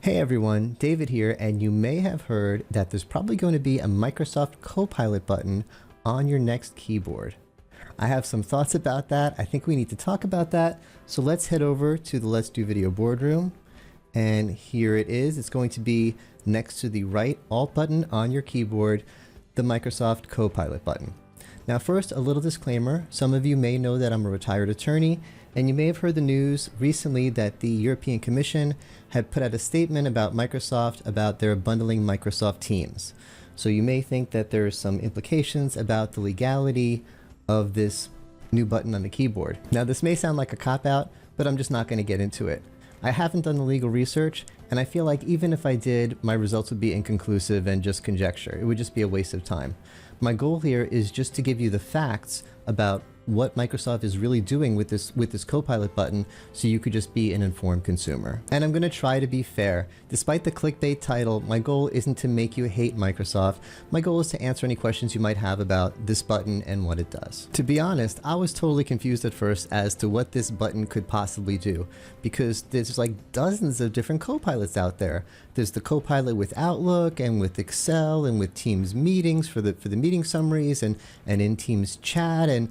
Hey everyone, David here, and you may have heard that there's probably going to be a Microsoft Copilot button on your next keyboard. I have some thoughts about that. I think we need to talk about that. So let's head over to the Let's Do Video boardroom. And here it is. It's going to be next to the right Alt button on your keyboard, the Microsoft Copilot button. Now first, a little disclaimer. Some of you may know that I'm a retired attorney, and you may have heard the news recently that the European Commission had put out a statement about Microsoft about their bundling Microsoft Teams. So you may think that there's some implications about the legality of this new button on the keyboard. Now this may sound like a cop-out, but I'm just not going to get into it. I haven't done the legal research, and I feel like even if I did, my results would be inconclusive and just conjecture. It would just be a waste of time. My goal here is just to give you the facts about what Microsoft is really doing with this Copilot button, so you could just be an informed consumer. And I'm going to try to be fair. Despite the clickbait title, my goal isn't to make you hate Microsoft. My goal is to answer any questions you might have about this button and what it does. To be honest, I was totally confused at first as to what this button could possibly do, because there's like dozens of different Copilots out there. There's the Copilot with Outlook and with Excel and with Teams meetings for the meeting summaries and in Teams chat, and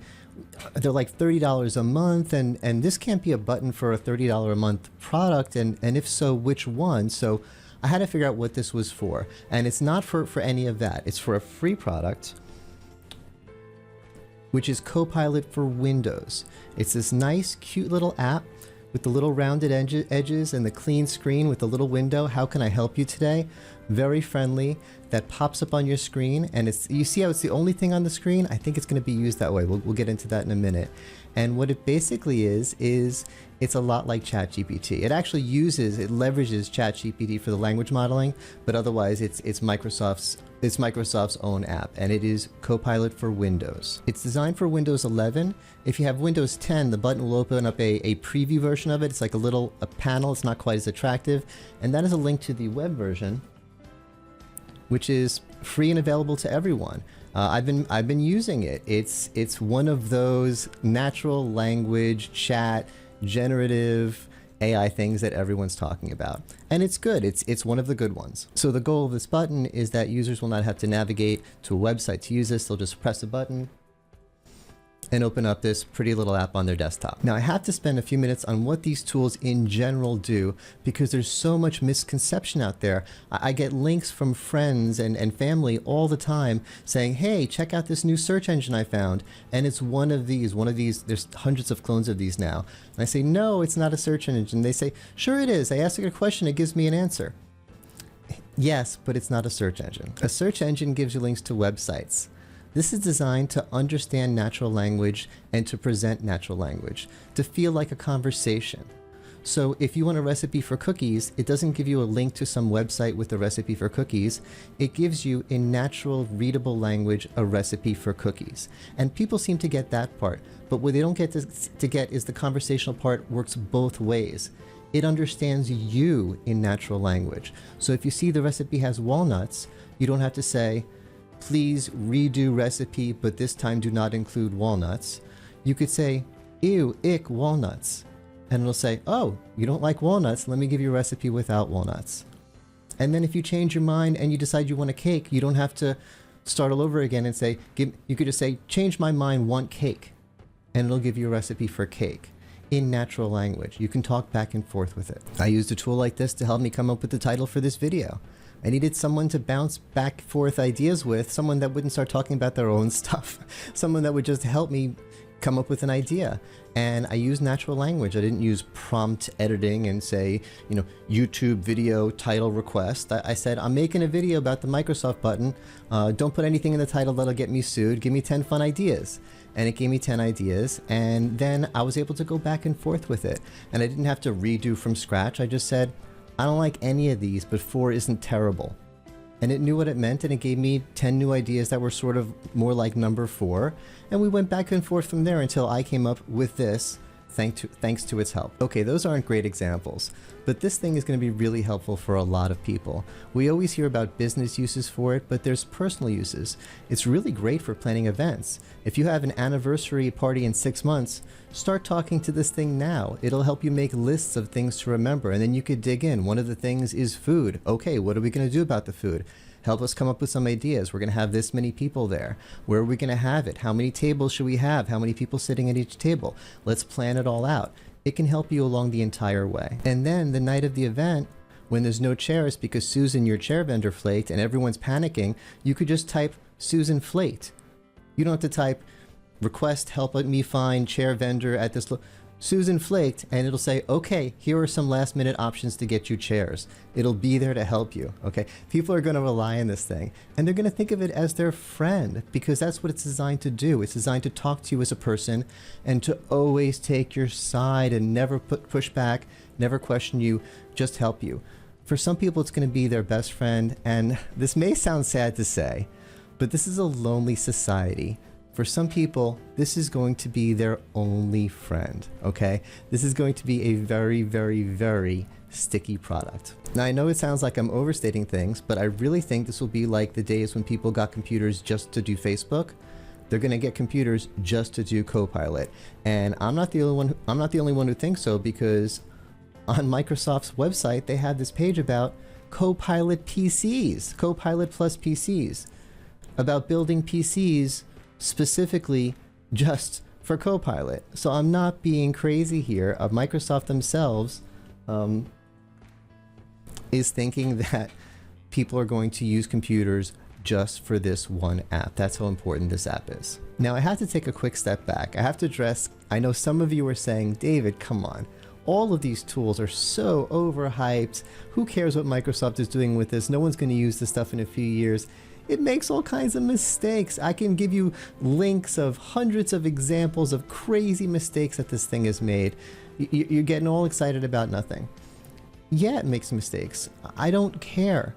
they're like $30 a month, and this can't be a button for a $30 a month product, and if so, which one? So I had to figure out what this was for, and it's not for any of that. It's for a free product, which is Copilot for Windows. It's this nice, cute little app with the little rounded edges and the clean screen with the little window. How can I help you today? Very friendly. That pops up on your screen, and you see how it's the only thing on the screen? I think it's going to be used that way. We'll get into that in a minute. And what it basically is it's a lot like ChatGPT. It actually leverages ChatGPT for the language modeling, but otherwise it's Microsoft's own app, and it is Copilot for Windows. It's designed for Windows 11. If you have Windows 10, the button will open up a preview version of it. It's like a panel. It's not quite as attractive, and that is a link to the web version, which is free and available to everyone. I've been using it. It's one of those natural language chat generative AI things that everyone's talking about, and it's good. It's one of the good ones. So the goal of this button is that users will not have to navigate to a website to use this. They'll just press a button and open up this pretty little app on their desktop. Now I have to spend a few minutes on what these tools in general do, because there's so much misconception out there. I get links from friends and family all the time saying, hey, check out this new search engine I found, and it's one of these, there's hundreds of clones of these now. And I say, no, it's not a search engine. They say, sure it is. I ask it a question, it gives me an answer. Yes, but it's not a search engine. A search engine gives you links to websites. This is designed to understand natural language and to present natural language, to feel like a conversation. So if you want a recipe for cookies, it doesn't give you a link to some website with a recipe for cookies. It gives you, in natural, readable language, a recipe for cookies. And people seem to get that part, but what they don't get to get is the conversational part works both ways. It understands you in natural language. So if you see the recipe has walnuts, you don't have to say, please redo recipe, but this time do not include walnuts. You could say, ew, ick, walnuts. And it'll say, oh, you don't like walnuts, let me give you a recipe without walnuts. And then if you change your mind and you decide you want a cake, you don't have to start all over again and say, you could just say, change my mind, want cake. And it'll give you a recipe for cake in natural language. You can talk back and forth with it. I used a tool like this to help me come up with the title for this video. I needed someone to bounce back and forth ideas with, someone that wouldn't start talking about their own stuff, someone that would just help me come up with an idea. And I used natural language. I didn't use prompt editing and say, YouTube video title request. I said, I'm making a video about the Microsoft button. Don't put anything in the title that'll get me sued. Give me 10 fun ideas. And it gave me 10 ideas. And then I was able to go back and forth with it. And I didn't have to redo from scratch. I just said, I don't like any of these, but 4 isn't terrible. And it knew what it meant, and it gave me 10 new ideas that were sort of more like number 4. And we went back and forth from there until I came up with this, thanks to its help. Okay, those aren't great examples, But this thing is going to be really helpful for a lot of people. We always hear about business uses for it, but there's personal uses. It's really great for planning events. If you have an anniversary party in 6 months, start talking to this thing now. It'll help you make lists of things to remember, and then you could dig in. One of the things is food. Okay, what are we going to do about the food? Help us come up with some ideas. We're going to have this many people there. Where are we going to have it? How many tables should we have? How many people sitting at each table? Let's plan it all out. It can help you along the entire way. And then the night of the event, when there's no chairs because Susan, your chair vendor, flaked and everyone's panicking, you could just type Susan flaked. You don't have to type request help me find chair vendor at this Susan flaked, and it'll say, okay, here are some last minute options to get you chairs. It'll be there to help you, okay? People are going to rely on this thing, and they're going to think of it as their friend, because that's what it's designed to do. It's designed to talk to you as a person and to always take your side and never push back, never question you, just help you. For some people, it's going to be their best friend, and this may sound sad to say, but this is a lonely society. For some people, this is going to be their only friend, okay? This is going to be a very, very, very sticky product. Now, I know it sounds like I'm overstating things, but I really think this will be like the days when people got computers just to do Facebook. They're going to get computers just to do Copilot. And I'm not the only one who thinks so, because on Microsoft's website, they have this page about Copilot PCs, Copilot plus PCs, about building PCs specifically just for Copilot. So I'm not being crazy here. Microsoft themselves is thinking that people are going to use computers just for this one app. That's how important this app is. Now I have to take a quick step back. I have to address, I know some of you are saying, David, come on. All of these tools are so overhyped. Who cares what Microsoft is doing with this? No one's going to use this stuff in a few years. It makes all kinds of mistakes. I can give you links of hundreds of examples of crazy mistakes that this thing has made. You're getting all excited about nothing. Yeah, it makes mistakes. I don't care.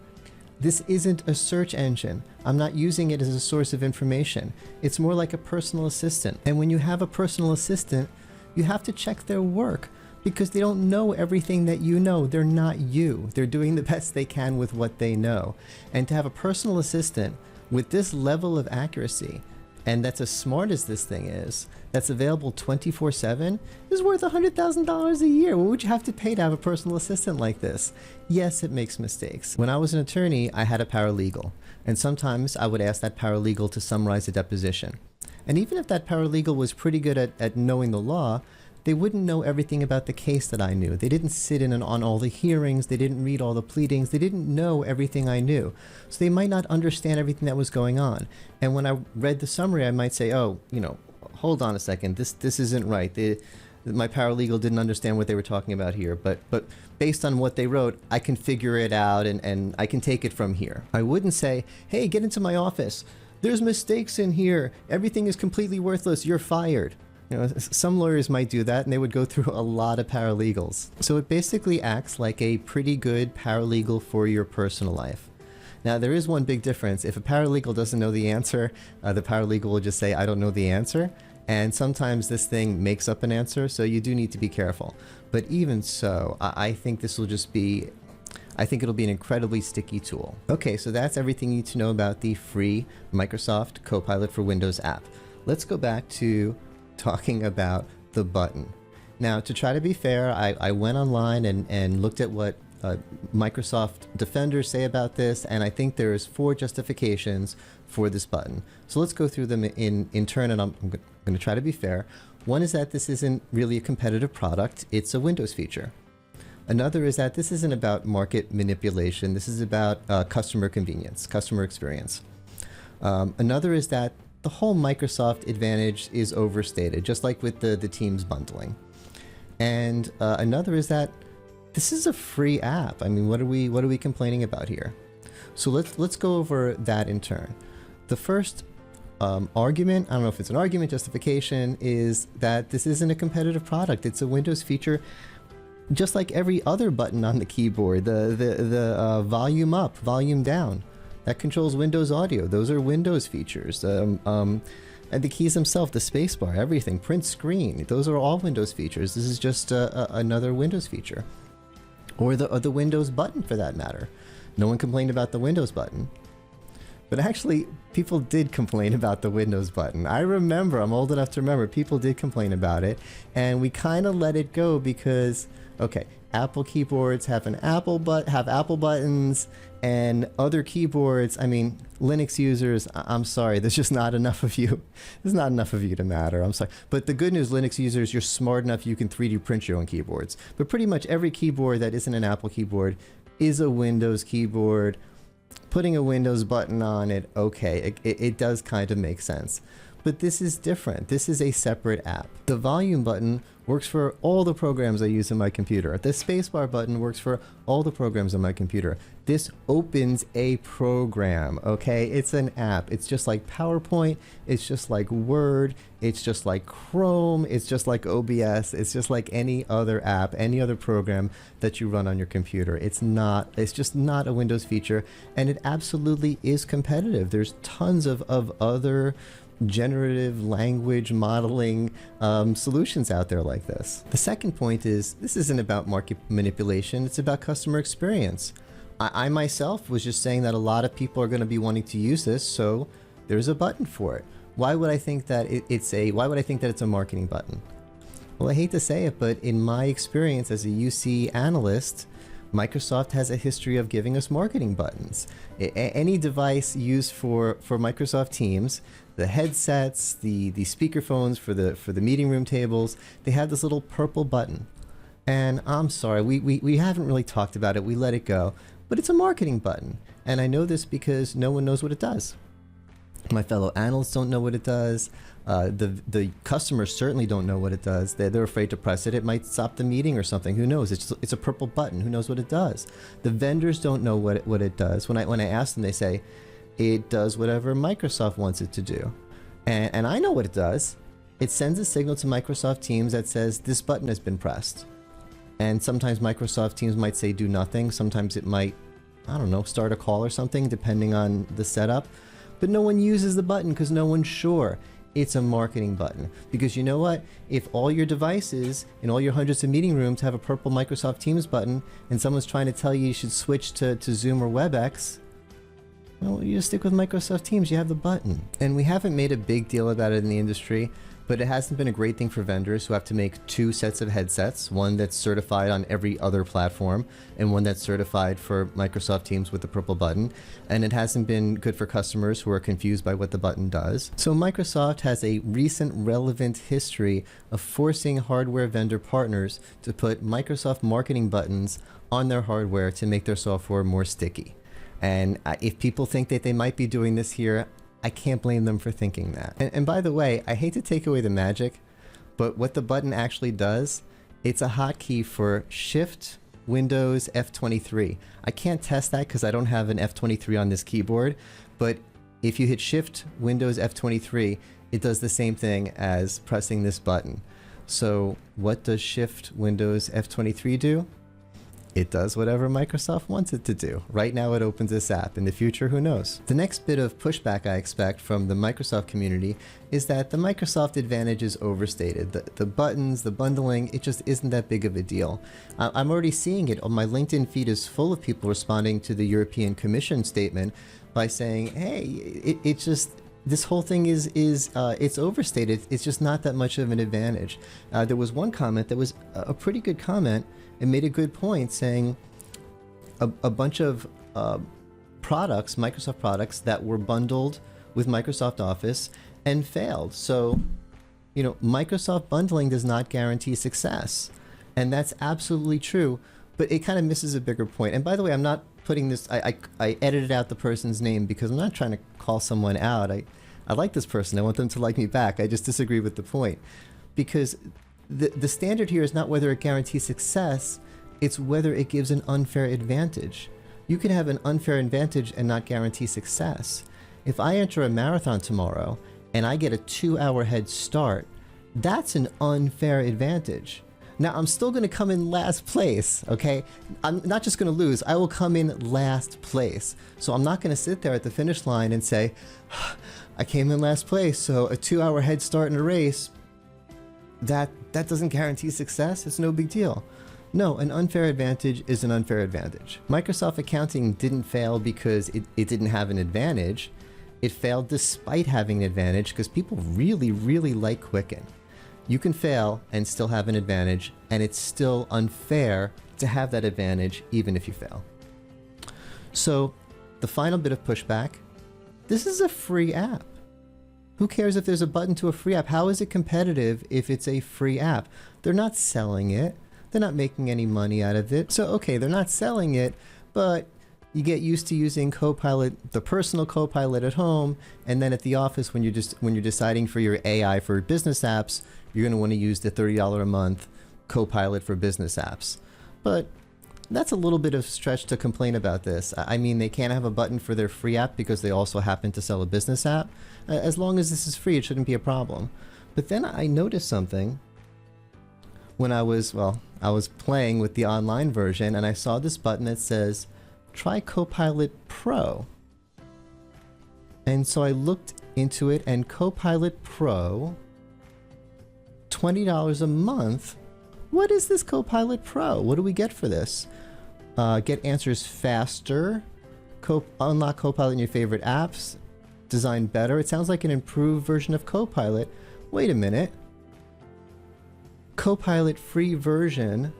This isn't a search engine. I'm not using it as a source of information. It's more like a personal assistant. And when you have a personal assistant, you have to check their work, because they don't know everything that you know. They're not you. They're doing the best they can with what they know. And to have a personal assistant with this level of accuracy, and that's as smart as this thing is, that's available 24/7, is worth $100,000 a year. What would you have to pay to have a personal assistant like this? Yes, it makes mistakes. When I was an attorney, I had a paralegal, and sometimes I would ask that paralegal to summarize a deposition. And even if that paralegal was pretty good at knowing the law, they wouldn't know everything about the case that I knew. They didn't sit in on all the hearings. They didn't read all the pleadings. They didn't know everything I knew. So they might not understand everything that was going on. And when I read the summary, I might say, oh, hold on a second. This isn't right. My paralegal didn't understand what they were talking about here. But based on what they wrote, I can figure it out and I can take it from here. I wouldn't say, hey, get into my office. There's mistakes in here. Everything is completely worthless. You're fired. Some lawyers might do that, and they would go through a lot of paralegals. So it basically acts like a pretty good paralegal for your personal life. Now, there is one big difference. If a paralegal doesn't know the answer, the paralegal will just say, I don't know the answer. And sometimes this thing makes up an answer, so you do need to be careful. But even so, I think this will just be, I think it'll be an incredibly sticky tool. Okay, so that's everything you need to know about the free Microsoft Copilot for Windows app. Let's go back to talking about the button. Now, to try to be fair, I went online and looked at what Microsoft defenders say about this, and I think there's 4 justifications for this button. So let's go through them in turn, and I'm going to try to be fair. One is that this isn't really a competitive product. It's a Windows feature. Another is that this isn't about market manipulation. This is about customer convenience, customer experience. Another is that the whole Microsoft advantage is overstated, just like with the Teams bundling. And another is that this is a free app. I mean, what are we complaining about here? So let's go over that in turn. The first argument, I don't know if it's an argument, justification, is that this isn't a competitive product. It's a Windows feature, just like every other button on the keyboard. The volume up, volume down. That controls Windows audio. Those are Windows features. And the keys themselves, the spacebar, everything, print screen, those are all Windows features. This is just another Windows feature. or the Windows button for that matter. No one complained about the Windows button. But actually, people did complain about the Windows button. I remember, I'm old enough to remember, people did complain about it, and we kind of let it go because, okay, Apple keyboards have Apple buttons, and other keyboards, I mean, Linux users, I'm sorry, there's just not enough of you. There's not enough of you to matter, I'm sorry. But the good news, Linux users, you're smart enough you can 3D print your own keyboards. But pretty much every keyboard that isn't an Apple keyboard is a Windows keyboard. Putting a Windows button on it, okay, it does kind of make sense. But this is different. This is a separate app. The volume button works for all the programs I use on my computer. The spacebar button works for all the programs on my computer. This opens a program, okay? It's an app. It's just like PowerPoint. It's just like Word. It's just like Chrome. It's just like OBS. It's just like any other app, any other program that you run on your computer. It's just not a Windows feature, and it absolutely is competitive. There's tons of other generative language modeling solutions out there like this. The second point is, this isn't about market manipulation, it's about customer experience. I myself was just saying that a lot of people are going to be wanting to use this, so there's a button for it. Why would I think that it's a marketing button? Well, I hate to say it, but in my experience as a UC analyst, Microsoft has a history of giving us marketing buttons. Any device used for Microsoft Teams, the headsets, the speakerphones for the meeting room tables, they have this little purple button. And I'm sorry, we haven't really talked about it, we let it go, but it's a marketing button. And I know this because no one knows what it does. My fellow analysts don't know what it does. The customers certainly don't know what it does. They're afraid to press it. It might stop the meeting or something. Who knows? It's a purple button. Who knows what it does? The vendors don't know what it does. When I ask them, they say, it does whatever Microsoft wants it to do. And I know what it does. It sends a signal to Microsoft Teams that says this button has been pressed. And sometimes Microsoft Teams might say do nothing. Sometimes it might, I don't know, start a call or something depending on the setup. But no one uses the button because no one's sure. It's a marketing button. Because you know what? If all your devices in all your hundreds of meeting rooms have a purple Microsoft Teams button and someone's trying to tell you should switch to Zoom or WebEx, well, you just stick with Microsoft Teams, you have the button. And we haven't made a big deal about it in the industry, but it hasn't been a great thing for vendors who have to make two sets of headsets, one that's certified on every other platform and one that's certified for Microsoft Teams with the purple button. And it hasn't been good for customers who are confused by what the button does. So Microsoft has a recent relevant history of forcing hardware vendor partners to put Microsoft marketing buttons on their hardware to make their software more sticky. And if people think that they might be doing this here, I can't blame them for thinking that. And by the way, I hate to take away the magic, but what the button actually does, it's a hotkey for Shift Windows F23. I can't test that because I don't have an F23 on this keyboard, but if you hit Shift Windows F23, it does the same thing as pressing this button. So what does Shift Windows F23 do? It does whatever Microsoft wants it to do. Right now it opens this app. In the future, who knows? The next bit of pushback I expect from the Microsoft community is that the Microsoft advantage is overstated. The buttons, the bundling, it just isn't that big of a deal. I'm already seeing it. My LinkedIn feed is full of people responding to the European Commission statement by saying, hey, it's just, this whole thing is it's overstated. It's just not that much of an advantage. There was one comment that was a pretty good comment and made a good point, saying a bunch of products, Microsoft products, that were bundled with Microsoft Office and failed. So, you know, Microsoft bundling does not guarantee success. And that's absolutely true, but it kind of misses a bigger point. And by the way, I'm not putting this, I edited out the person's name because I'm not trying to call someone out. I like this person. I want them to like me back. I just disagree with the point. Because the standard here is not whether it guarantees success, it's whether it gives an unfair advantage. You can have an unfair advantage and not guarantee success. If I enter a marathon tomorrow and I get a 2-hour head start, that's an unfair advantage. Now, I'm still going to come in last place, okay? I'm not just going to lose, I will come in last place. So I'm not going to sit there at the finish line and say, I came in last place, so a 2-hour head start in a race, that doesn't guarantee success. It's no big deal. No, an unfair advantage is an unfair advantage. Microsoft Accounting didn't fail because it didn't have an advantage. It failed despite having an advantage because people really, really like Quicken. You can fail and still have an advantage, and it's still unfair to have that advantage even if you fail. So the final bit of pushback, this is a free app. Who cares if there's a button to a free app? How is it competitive if it's a free app? They're not selling it. They're not making any money out of it. So, okay, they're not selling it, but you get used to using Copilot, the personal Copilot at home, and then at the office when you're deciding for your AI for business apps, you're going to want to use the $30 a month Copilot for business apps. But that's a little bit of stretch to complain about this. I mean, they can't have a button for their free app because they also happen to sell a business app. As long as this is free, it shouldn't be a problem. But then I noticed something when I was playing with the online version, and I saw this button that says, try Copilot Pro. And so I looked into it, and Copilot Pro, $20 a month. What is this Copilot Pro? What do we get for this? Get answers faster, unlock Copilot in your favorite apps, design better. It sounds like an improved version of Copilot. Wait a minute. Copilot free version,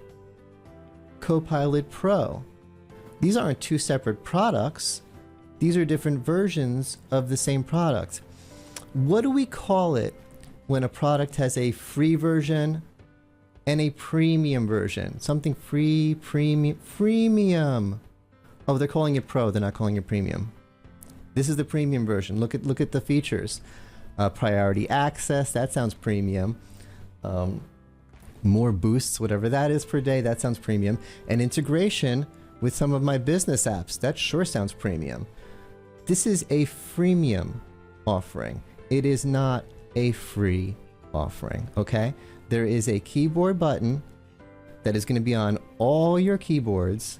Copilot Pro. These aren't two separate products. These are different versions of the same product. What do we call it when a product has a free version and a premium version? Something free, premium. Oh, they're calling it Pro. They're not calling it premium. This is the premium version. Look at the features. Priority access. That sounds premium. More boosts, whatever that is per day. That sounds premium. And integration with some of my business apps. That sure sounds premium. This is a freemium offering. It is not a free offering. Okay. There is a keyboard button that is going to be on all your keyboards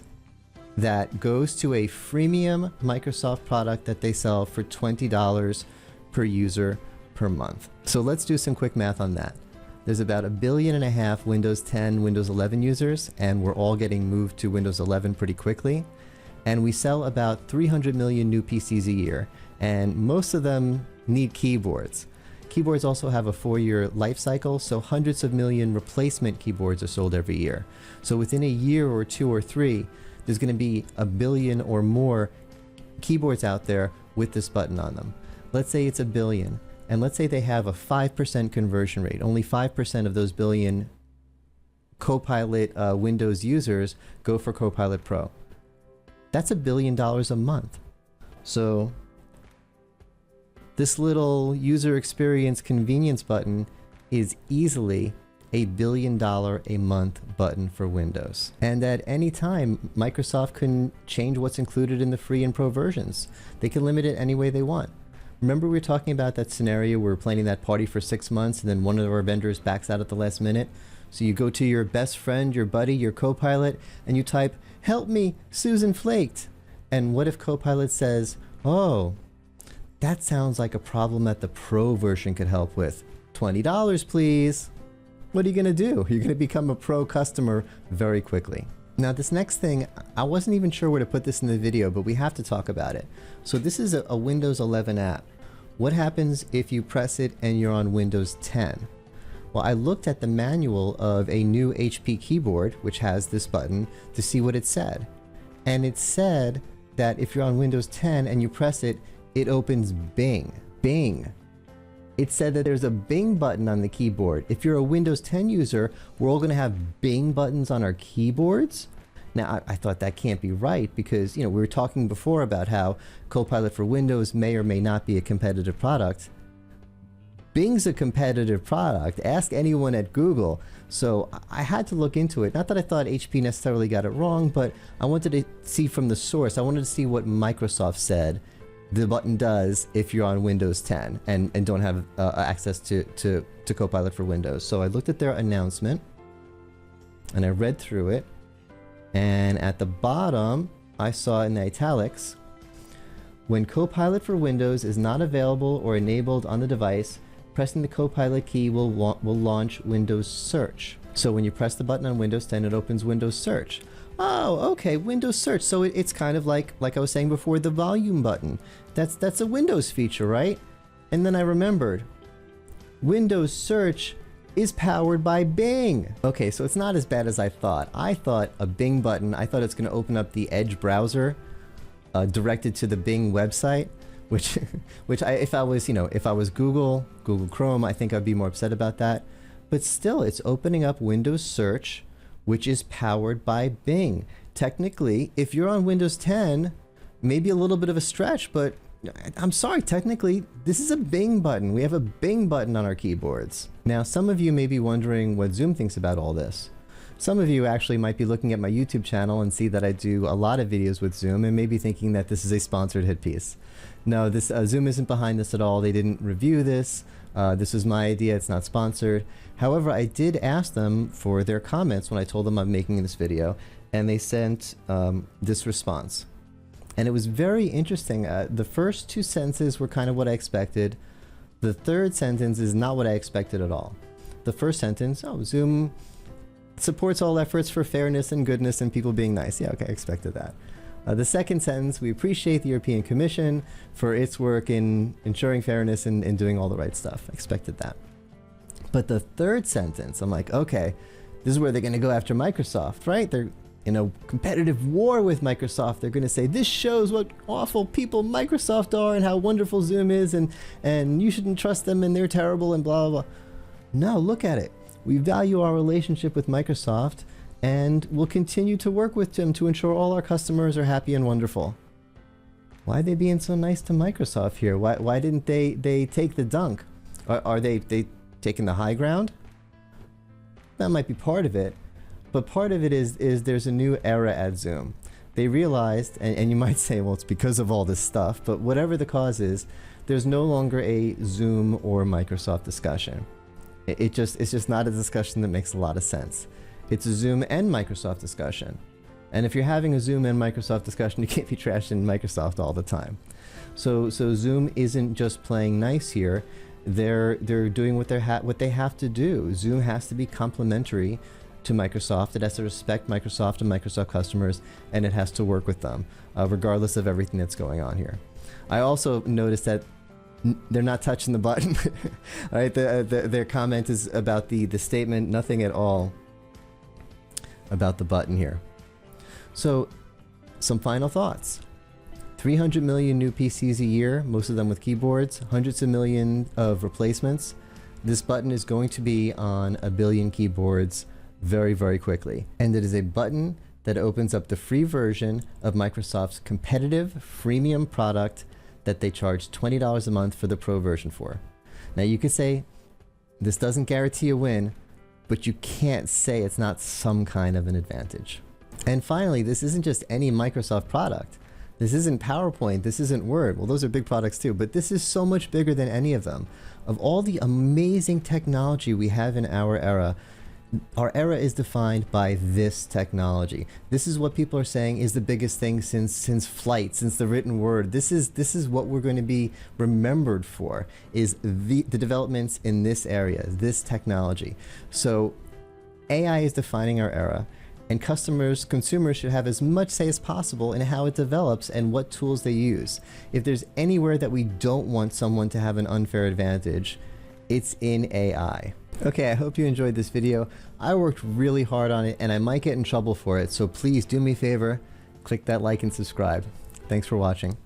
that goes to a freemium Microsoft product that they sell for $20 per user per month. So let's do some quick math on that. There's about 1.5 billion Windows 10, Windows 11 users, and we're all getting moved to Windows 11 pretty quickly. And we sell about 300 million new PCs a year, and most of them need keyboards. Keyboards also have a 4-year life cycle, so hundreds of million replacement keyboards are sold every year. So within a year or 2 or 3, there's going to be 1 billion or more keyboards out there with this button on them. Let's say it's 1 billion, and let's say they have a 5% conversion rate. Only 5% of those billion Copilot Windows users go for Copilot Pro. That's $1 billion a month. So this little user experience convenience button is easily $1 billion a month button for Windows. And at any time, Microsoft can change what's included in the free and pro versions. They can limit it any way they want. Remember we were talking about that scenario where we're planning that party for 6 months and then one of our vendors backs out at the last minute? So you go to your best friend, your buddy, your Copilot, and you type, "Help me, Susan flaked." And what if Copilot says, "Oh, that sounds like a problem that the Pro version could help with. $20, please." What are you going to do? You're going to become a Pro customer very quickly. Now, this next thing, I wasn't even sure where to put this in the video, but we have to talk about it. So this is a Windows 11 app. What happens if you press it and you're on Windows 10? Well, I looked at the manual of a new HP keyboard, which has this button, to see what it said. And it said that if you're on Windows 10 and you press it, it opens Bing. Bing. It said that there's a Bing button on the keyboard. If you're a Windows 10 user, we're all going to have Bing buttons on our keyboards? Now, I thought that can't be right because, we were talking before about how Copilot for Windows may or may not be a competitive product. Bing's a competitive product. Ask anyone at Google. So I had to look into it. Not that I thought HP necessarily got it wrong, but I wanted to see from the source. I wanted to see what Microsoft said the button does if you're on Windows 10 and don't have access to Copilot for Windows. So I looked at their announcement and I read through it, and at the bottom I saw in the italics, "When Copilot for Windows is not available or enabled on the device, pressing the Copilot key will launch Windows Search." So when you press the button on Windows 10, it opens Windows Search. Oh, okay, Windows Search. So it's kind of like I was saying before, the volume button. That's a Windows feature, right? And then I remembered, Windows Search is powered by Bing. Okay, so it's not as bad as I thought. I thought a Bing button, I thought it's going to open up the Edge browser directed to the Bing website, which if I was Google Chrome, I think I'd be more upset about that. But still, it's opening up Windows Search, which is powered by Bing. Technically, if you're on Windows 10, maybe a little bit of a stretch, but I'm sorry, technically, this is a Bing button. We have a Bing button on our keyboards. Now, some of you may be wondering what Zoom thinks about all this. Some of you actually might be looking at my YouTube channel and see that I do a lot of videos with Zoom and may be thinking that this is a sponsored hit piece. No, this Zoom isn't behind this at all. They didn't review this. This was my idea. It's not sponsored. However, I did ask them for their comments when I told them I'm making this video, and they sent this response. And it was very interesting. The first two sentences were kind of what I expected. The third sentence is not what I expected at all. The first sentence, oh, Zoom supports all efforts for fairness and goodness and people being nice. Yeah, okay, I expected that. The second sentence, we appreciate the European Commission for its work in ensuring fairness and doing all the right stuff. I expected that. But the third sentence, I'm like, okay, this is where they're going to go after Microsoft, right? They're in a competitive war with Microsoft. They're going to say, this shows what awful people Microsoft are and how wonderful Zoom is, and you shouldn't trust them and they're terrible and blah, blah, blah. No, look at it. We value our relationship with Microsoft and we'll continue to work with them to ensure all our customers are happy and wonderful. Why are they being so nice to Microsoft here? Why didn't they take the dunk? Are they taking the high ground? That might be part of it. But part of it is there's a new era at Zoom. They realized, and you might say, well, it's because of all this stuff, but whatever the cause is, there's no longer a Zoom or Microsoft discussion. It's just not a discussion that makes a lot of sense. It's a Zoom and Microsoft discussion. And if you're having a Zoom and Microsoft discussion, you can't be trashing Microsoft all the time. So Zoom isn't just playing nice here. They're doing what they have to do. Zoom has to be complementary to Microsoft. It has to respect Microsoft and Microsoft customers, and it has to work with them, regardless of everything that's going on here. I also noticed that they're not touching the button. All right, their comment is about the statement, nothing at all about the button here. So, some final thoughts. 300 million new PCs a year, most of them with keyboards, hundreds of millions of replacements. This button is going to be on 1 billion keyboards very, very quickly. And it is a button that opens up the free version of Microsoft's competitive freemium product that they charge $20 a month for the Pro version for. Now you could say, this doesn't guarantee a win, but you can't say it's not some kind of an advantage. And finally, this isn't just any Microsoft product. This isn't PowerPoint, this isn't Word. Well, those are big products too, but this is so much bigger than any of them. Of all the amazing technology we have in our era is defined by this technology. This is what people are saying is the biggest thing since flight, since the written word. This is what we're going to be remembered for, is the developments in this area, this technology. So AI is defining our era, and consumers should have as much say as possible in how it develops and what tools they use. If there's anywhere that we don't want someone to have an unfair advantage, it's in AI. Okay, I hope you enjoyed this video. I worked really hard on it and I might get in trouble for it, so please do me a favor, click that like and subscribe. Thanks for watching.